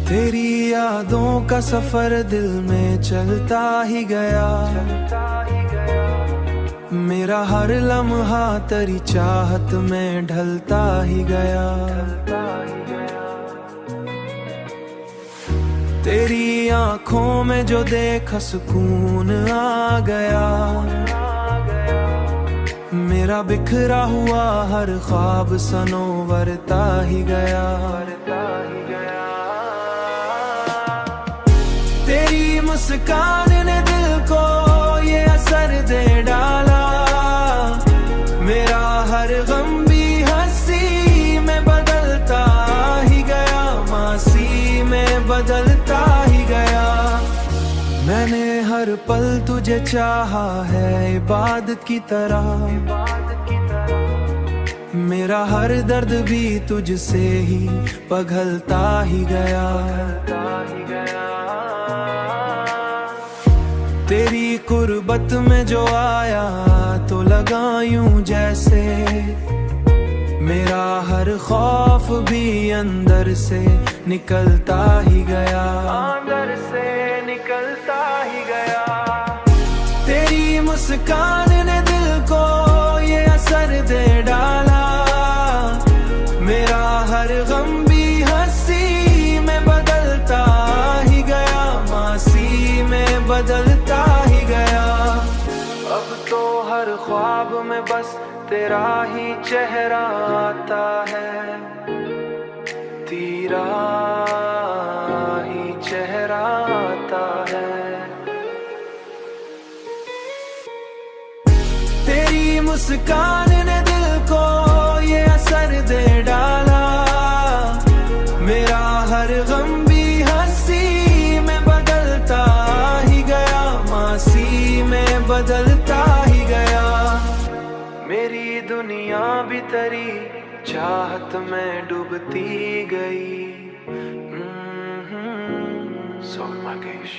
तेरी यादों का सफर दिल में चलता ही गया, मेरा हर लम्हा तेरी चाहत में ढलता ही गया। तेरी आंखों में जो देखा सुकून आ गया, मेरा बिखरा हुआ हर ख्वाब सनोवरता ही गया। तेरी मुस्कान ने दिल को ये असर दे डाला, मेरा हर गम भी हंसी में बदलता ही गया, मासी में बदलता ही गया। मैंने हर पल तुझे चाहा है इबादत की तरह, मेरा हर दर्द भी तुझसे ही पिघलता ही गया। तेरी कुर्बत में जो आया तो लगा यूं जैसे, मेरा हर खौफ भी अंदर से निकलता ही गया, अंदर से निकलता ही गया। तेरी मुस्कान ने दिल को ये असर दे डाला, मेरा हर गम भी हंसी में बदलता ही गया, मासी में बदलता ही गया। अब तो हर ख्वाब में बस तेरा ही चेहरा आता है, तेरा ही चेहरा आता है। तेरी मुस्कान ने दिल को ये असर दे डाला, मेरा हर गम भी हंसी में बदलता ही गया, मासी में बदलता ही गया। मेरी दुनिया भी तेरी चाहत में डूबती गई। सोल मगेश।